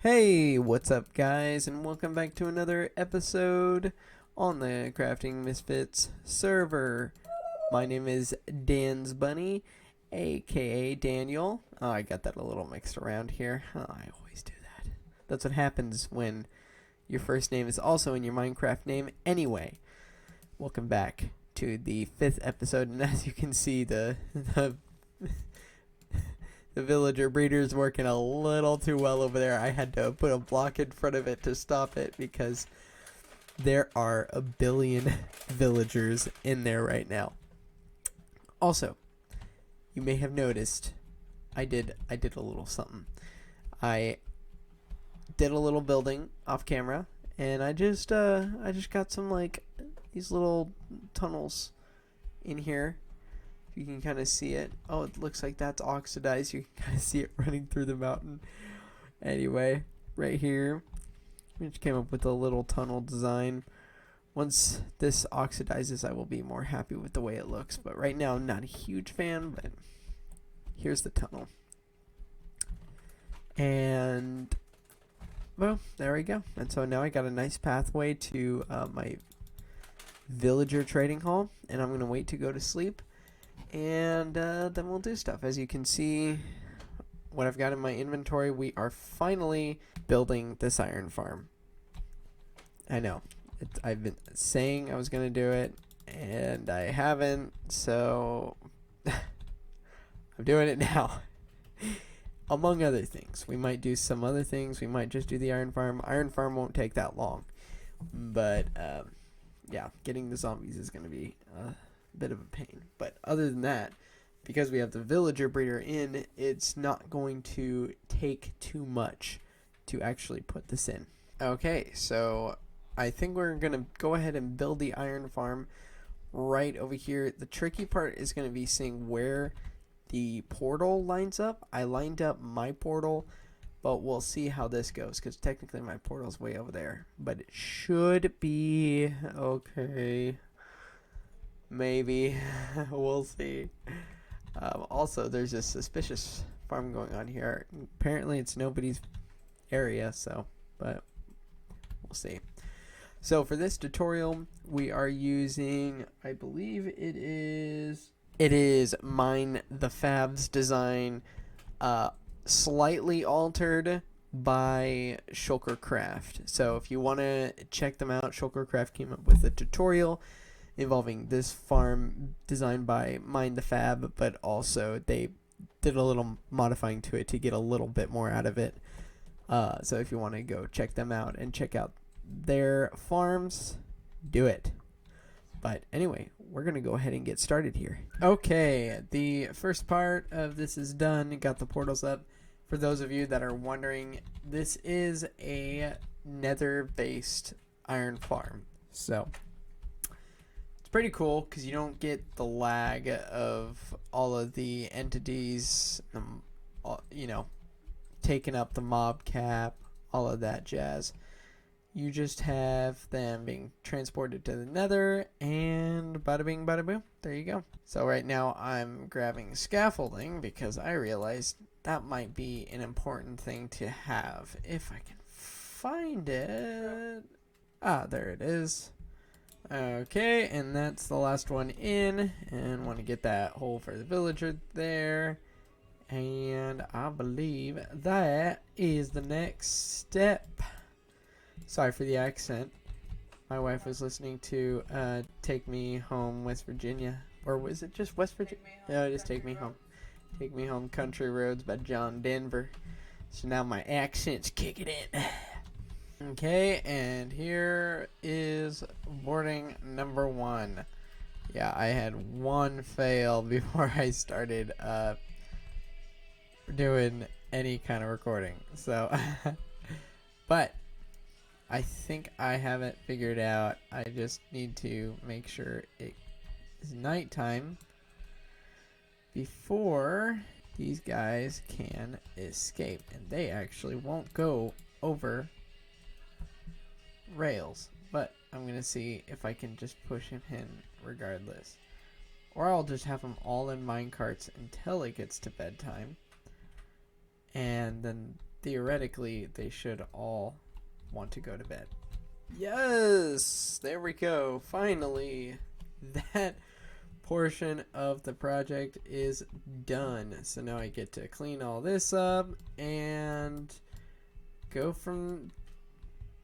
Hey, what's up, guys, and welcome back to another episode on the Crafting Misfits server. My name is Dan's Bunny, aka Daniel. Oh, I got that a little mixed around here. Oh, I always do that. That's what happens when your first name is also in your Minecraft name anyway. Welcome back to the 5th episode, and as you can see, the villager breeder is working a little too well over there. I had to put a block in front of it to stop it because there are a billion villagers in there right now. Also, you may have noticed I did a little something. I did a little building off camera, and I just got some like these little tunnels in here. You can kind of see it. Oh, it looks like that's oxidized. You can kind of see it running through the mountain. Anyway, right here, we just came up with a little tunnel design. Once this oxidizes, I will be more happy with the way it looks. But right now, I'm not a huge fan, but here's the tunnel. And, well, there we go. And so now I got a nice pathway to my villager trading hall. And I'm going to wait to go to sleep. And then we'll do stuff. As you can see, what I've got in my inventory, we are finally building this iron farm. I know. I've been saying I was going to do it, and I haven't, so I'm doing it now. Among other things. We might do some other things. We might just do the iron farm. Iron farm won't take that long. But, yeah, getting the zombies is going to be bit of a pain. But other than that, because we have the villager breeder in, it's not going to take too much to actually put this in. Okay, so I think we're going to go ahead and build the iron farm right over here. The tricky part is going to be seeing where the portal lines up. I lined up my portal, but we'll see how this goes, because technically my portal's way over there. But it should be okay. Maybe. We'll see. Also, there's a suspicious farm going on here. Apparently, it's nobody's area, but we'll see. So, for this tutorial, we are using, I believe it is Mine the Fab's design, slightly altered by Shulkercraft. So, if you want to check them out, Shulkercraft came up with a tutorial involving this farm designed by Mine the Fab, but also they did a little modifying to it to get a little bit more out of it. So if you want to go check them out and check out their farms, do it. But anyway, we're going to go ahead and get started here. Okay, the first part of this is done. Got the portals up. For those of you that are wondering, this is a nether-based iron farm. So it's pretty cool because you don't get the lag of all of the entities, taking up the mob cap, all of that jazz. You just have them being transported to the nether, and bada bing, bada boom. There you go. So right now I'm grabbing scaffolding because I realized that might be an important thing to have. If I can find it. Ah, there it is. Okay, and that's the last one in, and want to get that hole for the villager there, and I believe that is the next step. Sorry for the accent. My wife was listening to Take Me Home, West Virginia, or was it just West Virginia? No, just Take Me Home. Take Me Home, Country Roads by John Denver. So now my accent's kicking in. Okay, and here is boarding number 1. Yeah, I had one fail before I started doing any kind of recording. So, but I think I have it figured out. I just need to make sure it is nighttime before these guys can escape. And they actually won't go over rails, but I'm gonna see if I can just push him in regardless, or I'll just have them all in minecarts until it gets to bedtime, and then theoretically, they should all want to go to bed. Yes! There we go. Finally, that portion of the project is done. So now I get to clean all this up and go from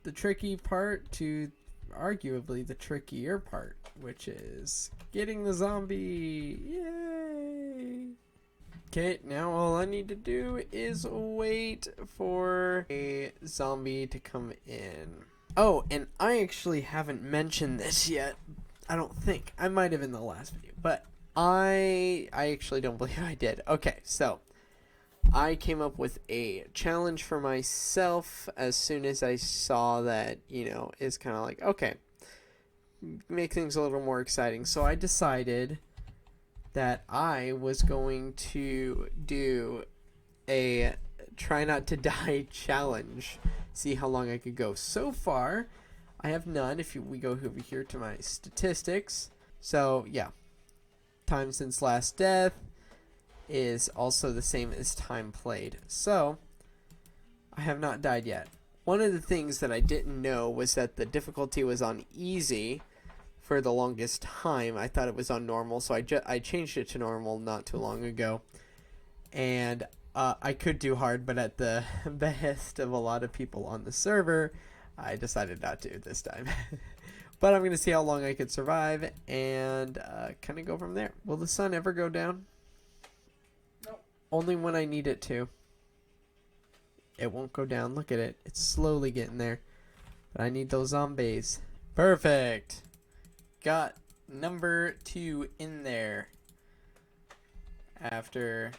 the tricky part to arguably the trickier part, which is getting the zombie. Yay! Okay, now all I need to do is wait for a zombie to come in. Oh, and I actually haven't mentioned this yet. I don't think. I might have in the last video, but I actually don't believe I did. Okay, so I came up with a challenge for myself as soon as I saw that, it's kind of like, okay, make things a little more exciting. So I decided that I was going to do a try not to die challenge. See how long I could go. So far, I have none. We go over here to my statistics. So, yeah. Time since last death is also the same as time played. So, I have not died yet. One of the things that I didn't know was that the difficulty was on easy for the longest time. I thought it was on normal, so I changed it to normal not too long ago. And I could do hard, but at the behest of a lot of people on the server, I decided not to this time. But I'm going to see how long I could survive and kind of go from there. Will the sun ever go down? No. Only when I need it to. It won't go down. Look at it. It's slowly getting there. But I need those zombies. Perfect. Got number 2 in there. After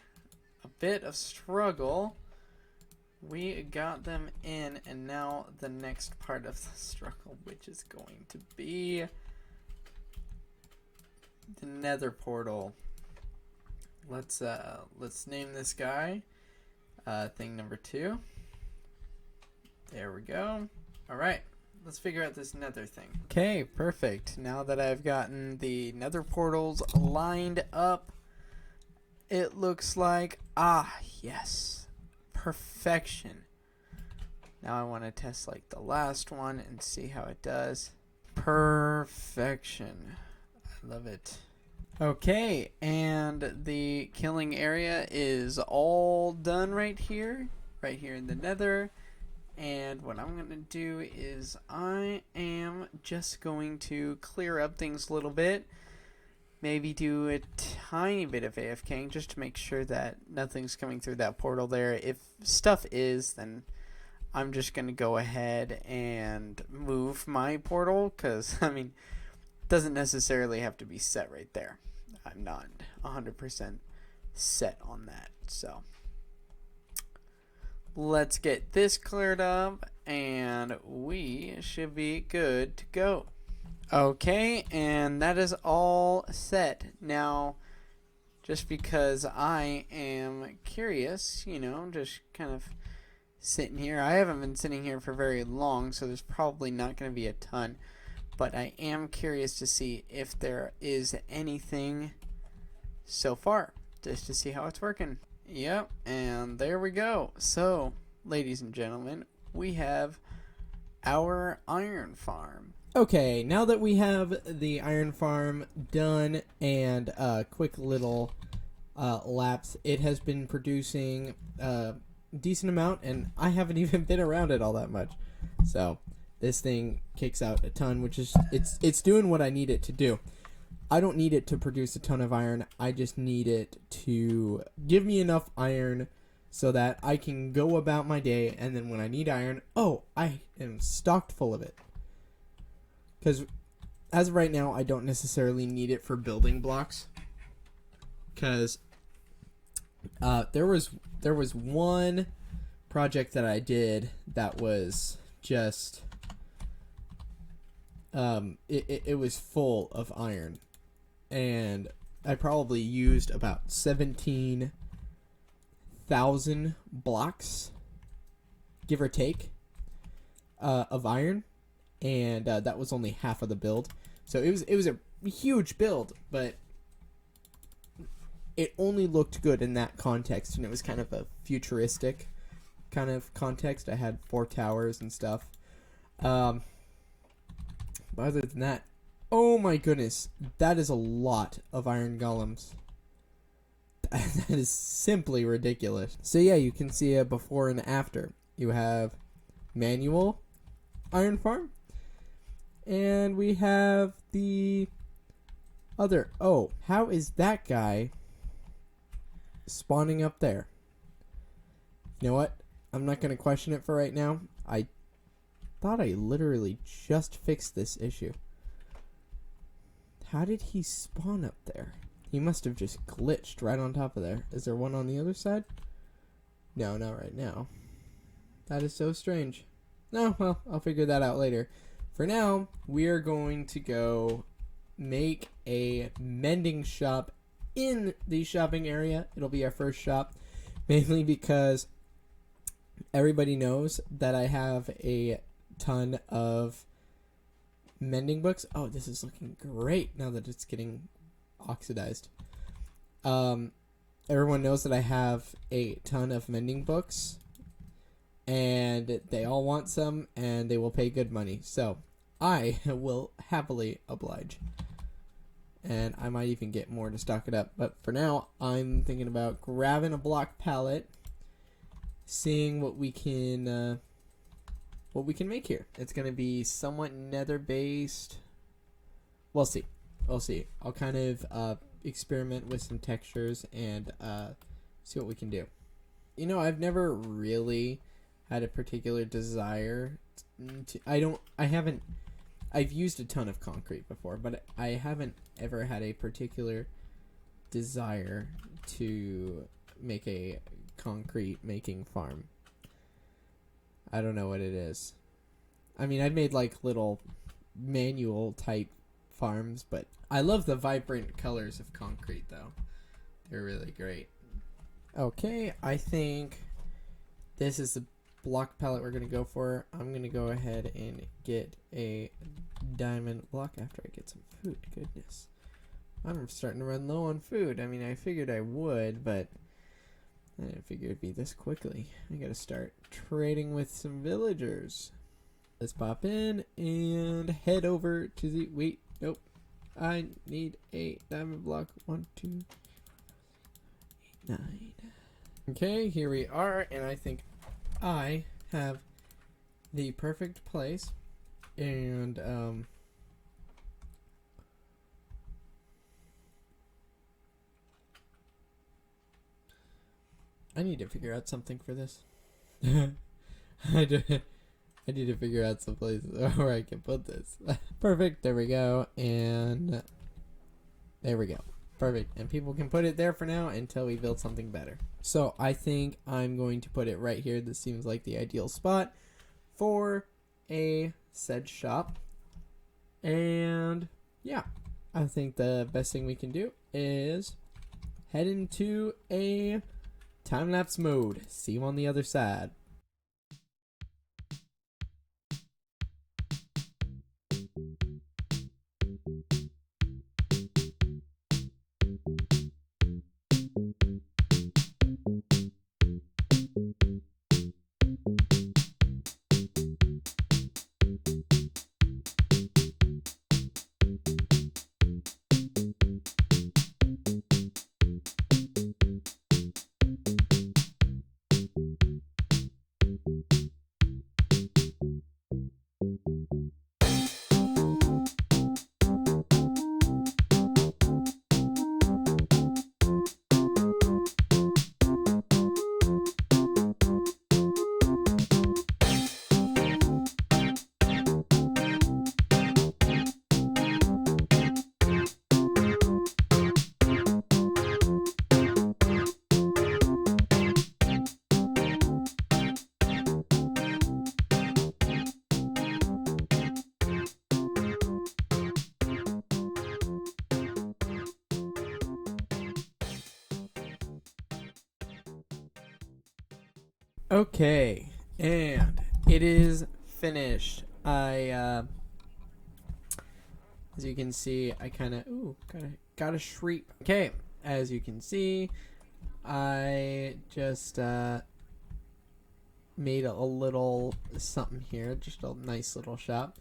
a bit of struggle, we got them in, and now the next part of the struggle, which is going to be the nether portal. Let's name this guy thing number 2. There we go. All right, let's figure out this nether thing. Okay, perfect. Now that I've gotten the nether portals lined up, it looks like, yes, perfection. Now I want to test like the last one and see how it does. Perfection. I love it. Okay, and the killing area is all done right here in the nether. And what I'm going to do is I am just going to clear up things a little bit. Maybe do a tiny bit of AFKing just to make sure that nothing's coming through that portal there. If stuff is, then I'm just going to go ahead and move my portal, because, it doesn't necessarily have to be set right there. I'm not 100% set on that. So let's get this cleared up, and we should be good to go. Okay, and that is all set. Now, just because I am curious, just kind of sitting here. I haven't been sitting here for very long, so there's probably not going to be a ton. But I am curious to see if there is anything so far, just to see how it's working. Yep, and there we go. So, ladies and gentlemen, we have our iron farm. Okay, now that we have the iron farm done and a quick little lapse, it has been producing a decent amount, and I haven't even been around it all that much. So this thing kicks out a ton, which is it's doing what I need it to do. I don't need it to produce a ton of iron. I just need it to give me enough iron so that I can go about my day, and then when I need iron, I am stocked full of it. Because as of right now, I don't necessarily need it for building blocks. Because there was one project that I did that was just it was full of iron, and I probably used about 17,000 blocks, give or take, of iron. And that was only half of the build. So it was a huge build, but it only looked good in that context, and it was kind of a futuristic kind of context, I had 4 towers and stuff. But other than that, oh my goodness, that is a lot of iron golems. That is simply ridiculous. So yeah, you can see a before and after. You have manual iron farm, and we have the other. Oh, how is that guy spawning up there? You know what? I'm not going to question it for right now. I thought I literally just fixed this issue. How did he spawn up there? He must have just glitched right on top of there. Is there one on the other side? No, not right now. That is so strange. No, well, I'll figure that out later. For now, we are going to go make a mending shop in the shopping area. It'll be our first shop, mainly because everybody knows that I have a ton of mending books. Oh, this is looking great now that it's getting oxidized. Everyone knows that I have a ton of mending books, and they all want some, and they will pay good money. So I will happily oblige, and I might even get more to stock it up. But for now, I'm thinking about grabbing a block pallet, seeing what we can make here. It's gonna be somewhat nether based. We'll see. I'll kind of experiment with some textures and see what we can do. You know, I've never really had a particular desire to, I've used a ton of concrete before, but I haven't ever had a particular desire to make a concrete making farm. I don't know what it is. I mean, I've made like little manual type farms, but I love the vibrant colors of concrete though. They're really great. Okay, I think this is the block palette we're going to go for. I'm going to go ahead and get a diamond block after I get some food. Goodness. I'm starting to run low on food. I mean, I figured I would, but I didn't figure it'd be this quickly. I got to start trading with some villagers. Let's pop in and head over to the... Wait, nope. I need a diamond block. 1, 2, 8, 9. Okay, here we are, and I think I have the perfect place. And, I need to figure out something for this. I need to figure out some place where I can put this. Perfect. There we go. And there we go. Perfect. And people can put it there for now until we build something better. So I think I'm going to put it right here. This seems like the ideal spot for a said shop. And yeah, I think the best thing we can do is head into a time-lapse mode. See you on the other side. Okay, and it is finished. As you can see, I kind of got a shriek. Okay, as you can see, I just made a little something here, just a nice little shop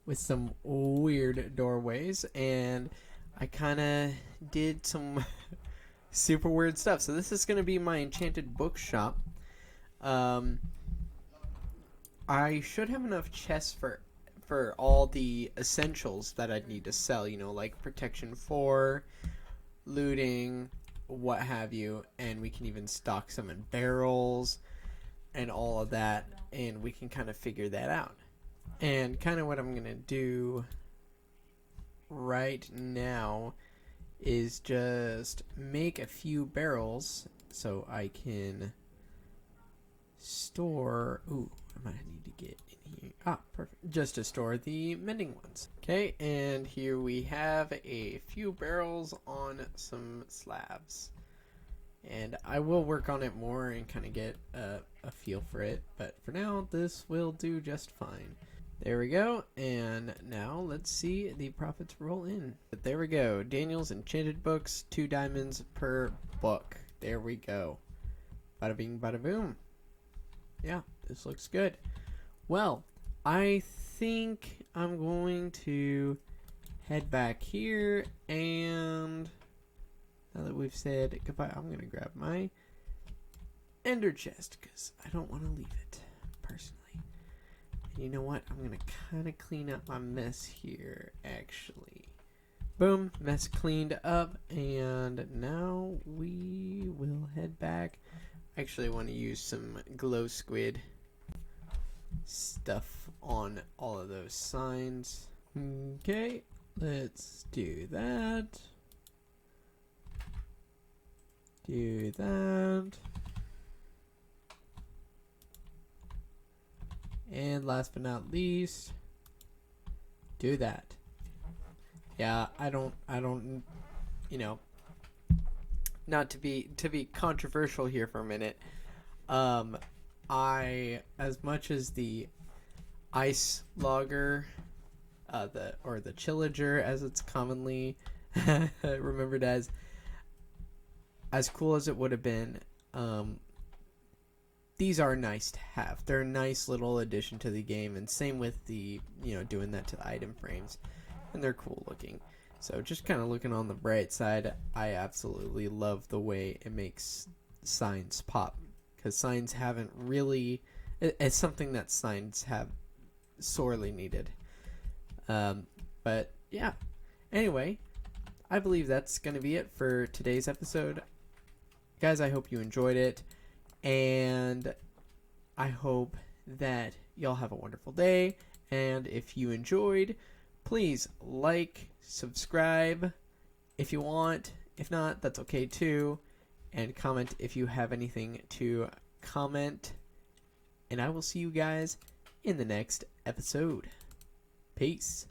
with some weird doorways, and I kind of did some super weird stuff. So this is going to be my enchanted bookshop. I should have enough chests for all the essentials that I'd need to sell, you know, like protection 4, looting, what have you, and we can even stock some in barrels and all of that, and we can kind of figure that out. And kind of what I'm gonna do right now is just make a few barrels so I can store. Ooh, I might need to get in here. Ah, perfect. Just to store the mending ones. Okay, and here we have a few barrels on some slabs. And I will work on it more and kind of get a feel for it. But for now, this will do just fine. There we go. And now let's see the profits roll in. But there we go. Daniel's Enchanted Books, 2 diamonds per book. There we go. Bada bing, bada boom. Yeah, this looks good. Well, I think I'm going to head back here, and now that we've said goodbye, I'm going to grab my ender chest because I don't want to leave it, personally. And you know what? I'm going to kind of clean up my mess here, actually. Boom, mess cleaned up, and now we will head back. Actually, I want to use some glow squid stuff on all of those signs. Okay, let's do that. Do that. And last but not least, do that. Yeah, I don't, you know, not to be controversial here for a minute. I, as much as the ice logger, the chillager as it's commonly remembered as cool as it would have been, these are nice to have. They're a nice little addition to the game, and same with the, you know, doing that to the item frames, and they're cool looking. So just kind of looking on the bright side, I absolutely love the way it makes signs pop, because signs haven't really, it's something that signs have sorely needed. But yeah, anyway, I believe that's going to be it for today's episode. Guys, I hope you enjoyed it, and I hope that y'all have a wonderful day. And if you enjoyed, please like, subscribe if you want. If not, that's okay too. And comment if you have anything to comment. And I will see you guys in the next episode. Peace.